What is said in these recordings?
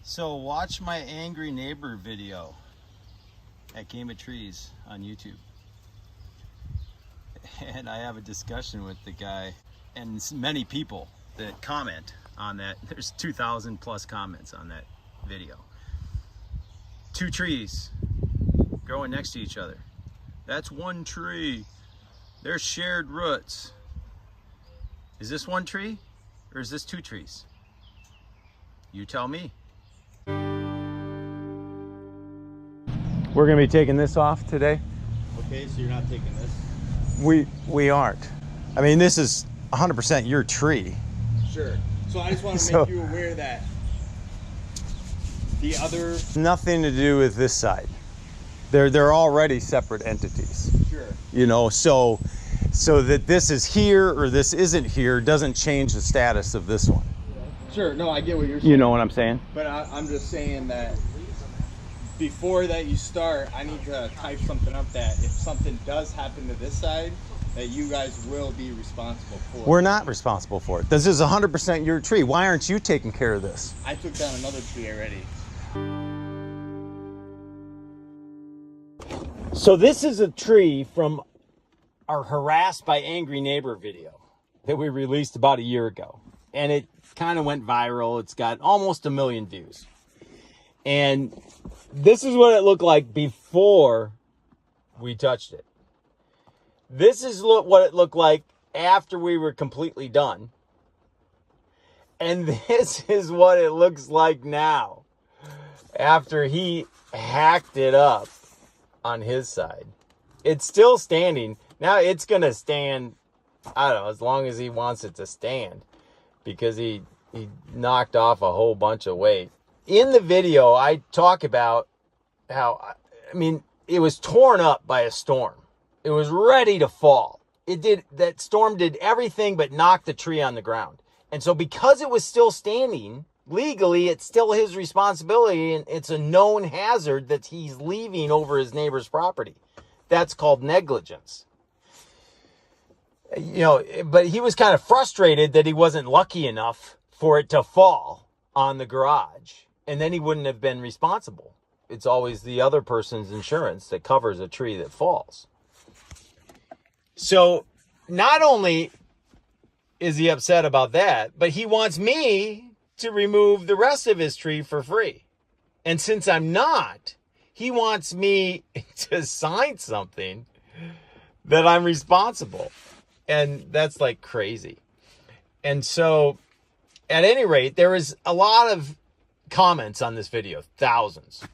So watch my angry neighbor video at Game of Trees on YouTube. And I have a discussion with the guy and many people that comment on that. There's 2,000 plus comments on that video. Two trees growing next to each other. That's one tree. They're shared roots. Is this one tree or is this two trees? You tell me. We're going to be taking this off today. Okay, so you're not taking this? We aren't. I mean, this is 100% your tree. Sure. So I just want to make you aware that the other... Nothing to do with this side. They're already separate entities. Sure. You know, so that this is here or this isn't here doesn't change the status of this one. Sure, no, I get what you're saying. You know what I'm saying? But I'm just saying that before that you start, I need to type something up that if something does happen to this side, that you guys will be responsible for. We're not responsible for it. This is 100% your tree. Why aren't you taking care of this? I took down another tree already. So this is a tree from our Harassed by Angry Neighbor video that we released about a year ago. And it kind of went viral. It's got almost 1 million views. And this is what it looked like before we touched it. This is what it looked like after we were completely done. And this is what it looks like now after he hacked it up on his side. It's still standing. Now it's going to stand, I don't know, as long as he wants it to stand, because he knocked off a whole bunch of weight. In the video, I talk about how, I mean, it was torn up by a storm. It was ready to fall. That storm did everything but knock the tree on the ground. And so because it was still standing, legally, it's still his responsibility, and it's a known hazard that he's leaving over his neighbor's property. That's called negligence. You know, but he was kind of frustrated that he wasn't lucky enough for it to fall on the garage, and then he wouldn't have been responsible. It's always the other person's insurance that covers a tree that falls. So not only is he upset about that, but he wants me to remove the rest of his tree for free. And since I'm not, he wants me to sign something that I'm responsible. And that's like crazy. And so at any rate, there is a lot of comments on this video, thousands.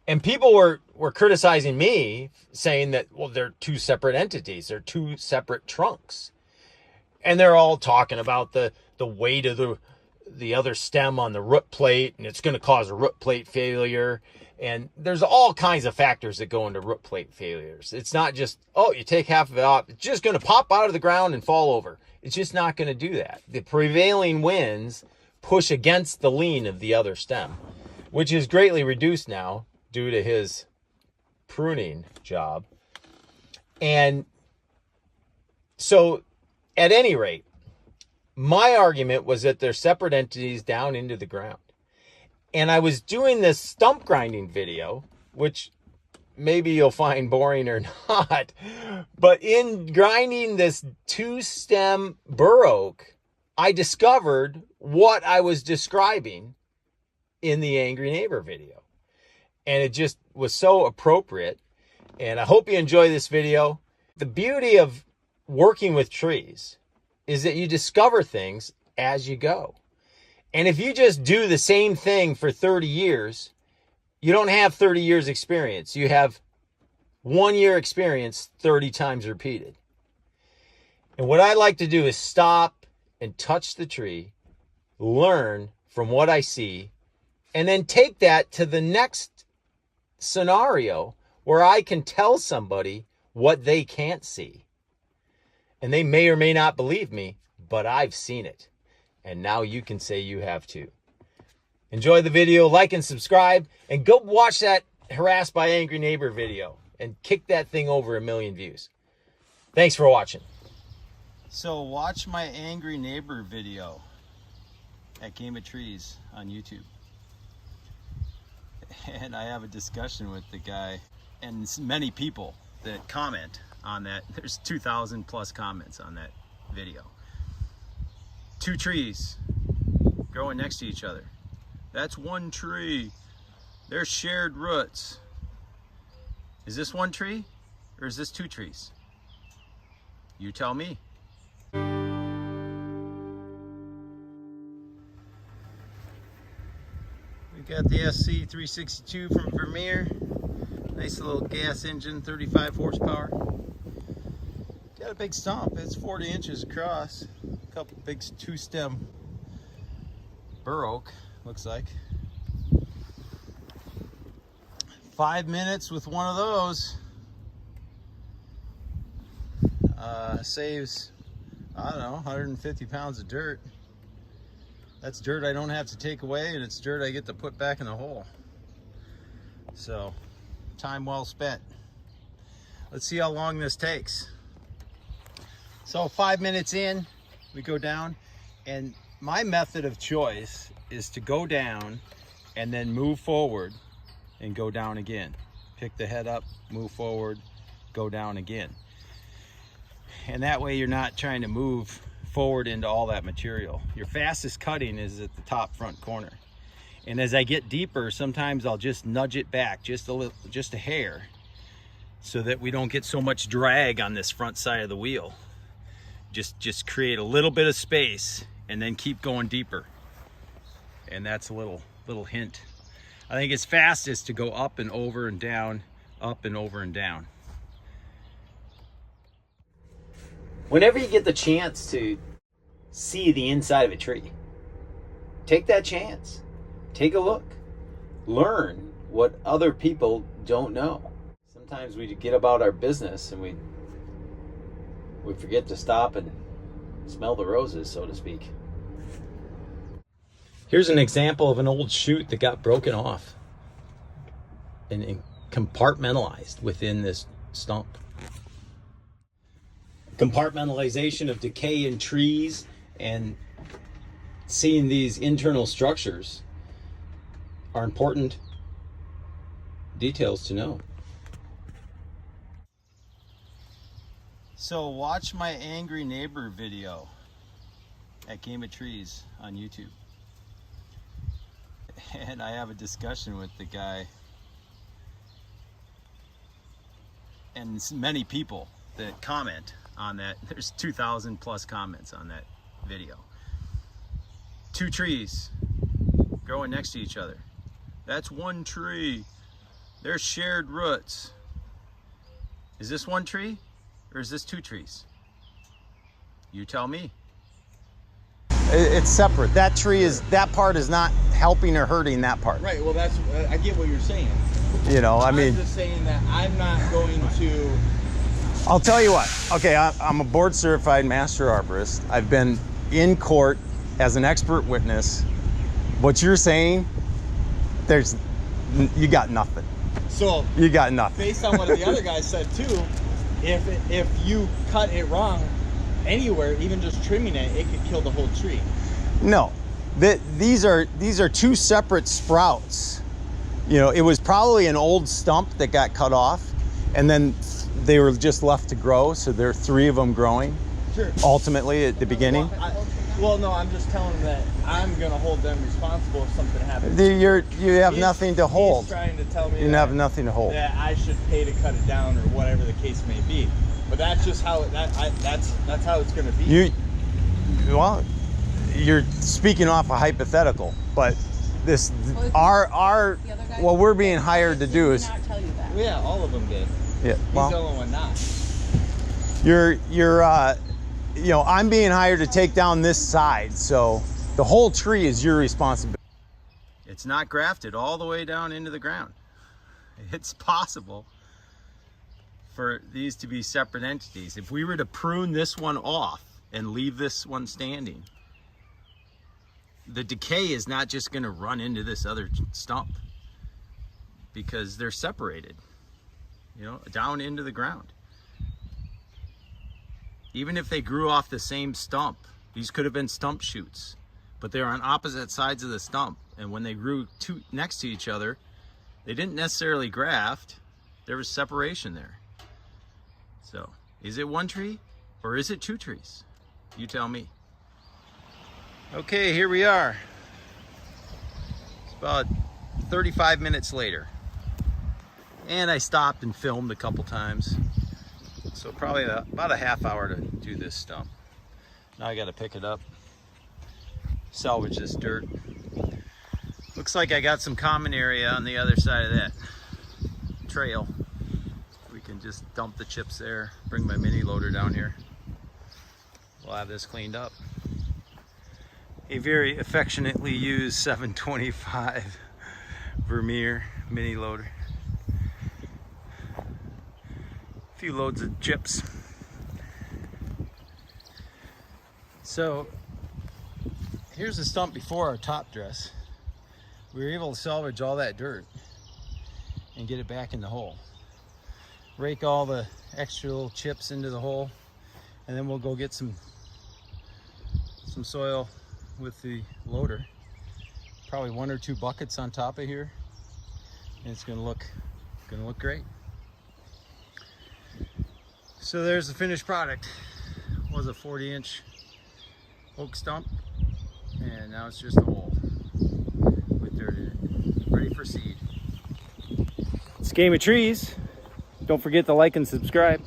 And people were criticizing me, saying that, well, they're two separate entities. They're two separate trunks. And they're all talking about the weight of the other stem on the root plate, and it's going to cause a root plate failure. And there's all kinds of factors that go into root plate failures. It's not just, oh, you take half of it off. It's just going to pop out of the ground and fall over. It's just not going to do that. The prevailing winds push against the lean of the other stem, which is greatly reduced now due to his pruning job. And so at any rate, my argument was that they're separate entities down into the ground. And I was doing this stump grinding video, which maybe you'll find boring or not. But in grinding this 2-stem bur oak, I discovered what I was describing in the Angry Neighbor video. And it just was so appropriate. And I hope you enjoy this video. The beauty of working with trees is that you discover things as you go. And if you just do the same thing for 30 years, you don't have 30 years experience. You have 1 year experience 30 times repeated. And what I like to do is stop and touch the tree, learn from what I see, and then take that to the next scenario where I can tell somebody what they can't see. And they may or may not believe me, but I've seen it. And now you can say you have too. Enjoy the video, like and subscribe, and go watch that Harassed by Angry Neighbor video and kick that thing over 1 million views. Thanks for watching. So watch my angry neighbor video at Game of Trees on YouTube. and I have a discussion with the guy and many people that comment on that. There's 2,000 plus comments on that video. Two trees growing next to each other. That's one tree. They're shared roots. Is this one tree or is this two trees? You tell me. We got the SC 362 from Vermeer. Nice little gas engine, 35 horsepower. Got a big stump. It's 40 inches across. A couple big two-stem bur oak, looks like. 5 minutes with one of those saves, I don't know, 150 pounds of dirt. That's dirt I don't have to take away, and it's dirt I get to put back in the hole. So, time well spent. Let's see how long this takes. So 5 minutes in, we go down, and my method of choice is to go down and then move forward and go down again. Pick the head up, move forward, go down again. And that way you're not trying to move forward into all that material. Your fastest cutting is at the top front corner. And as I get deeper, sometimes I'll just nudge it back just a little, just a hair, so that we don't get so much drag on this front side of the wheel. Just create a little bit of space and then keep going deeper. And that's a little hint. I think it's fastest to go up and over and down, up and over and down. Whenever you get the chance to see the inside of a tree, take that chance. Take a look. Learn what other people don't know. Sometimes we get about our business and we forget to stop and smell the roses, so to speak. Here's an example of an old shoot that got broken off and compartmentalized within this stump. Compartmentalization of decay in trees and seeing these internal structures are important details to know. So watch my angry neighbor video at Game of Trees on YouTube. And I have a discussion with the guy and many people that comment on that. There's 2,000 plus comments on that video. Two trees growing next to each other. That's one tree. They're shared roots. Is this one tree or is this two trees? You tell me. It's separate. That tree is, that part is not helping or hurting that part. Right, well that's, I get what you're saying. You know, I mean, I'm just saying that I'm not going to... I'll tell you what. Okay, I'm a board certified master arborist. I've been in court as an expert witness. What you're saying, you got nothing. So you got nothing. Based on what the other guy said too, if you cut it wrong anywhere, even just trimming it, it could kill the whole tree. No, these are two separate sprouts. You know, it was probably an old stump that got cut off, and then they were just left to grow. So there are three of them growing. Sure. Ultimately, at the beginning. Well, no, I'm just telling them that I'm going to hold them responsible if something happens. You have nothing to hold. He's trying to tell me you have nothing to hold. That I should pay to cut it down or whatever the case may be. But that's just how that's how it's going to be. You're speaking off a hypothetical, but what we're being hired to do is. Not tell you that. Yeah, all of them did. Yeah. He's the only one not. I'm being hired to take down this side, so the whole tree is your responsibility. It's not grafted all the way down into the ground. It's possible for these to be separate entities. If we were to prune this one off and leave this one standing, the decay is not just going to run into this other stump because they're separated, down into the ground. Even if they grew off the same stump, these could have been stump shoots, but they're on opposite sides of the stump. And when they grew next to each other, They didn't necessarily graft. There was separation there. So, is it one tree or is it two trees? You tell me. Okay, here we are. It's about 35 minutes later. And I stopped and filmed a couple times. So probably about a half hour to do this stump. Now I gotta pick it up, salvage this dirt. Looks like I got some common area on the other side of that trail. We can just dump the chips there, bring my mini loader down here. We'll have this cleaned up. A very affectionately used 725 Vermeer mini loader. A few loads of chips. So here's the stump before our top dress. We were able to salvage all that dirt and get it back in the hole. Rake all the extra little chips into the hole, and then we'll go get some soil with the loader. Probably 1 or 2 buckets on top of here, and it's gonna look great. So there's the finished product. It was a 40-inch oak stump, and now it's just a hole with dirt in it, ready for seed. It's Game of Trees. Don't forget to like and subscribe.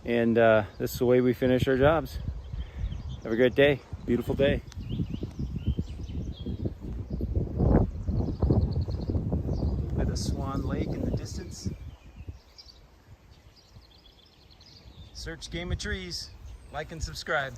And this is the way we finish our jobs. Have a great day. Beautiful day. At a Swan Lake in the distance. Search Game of Trees. Like and subscribe.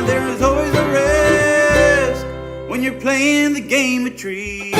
There's always a risk when you're playing the game of trees.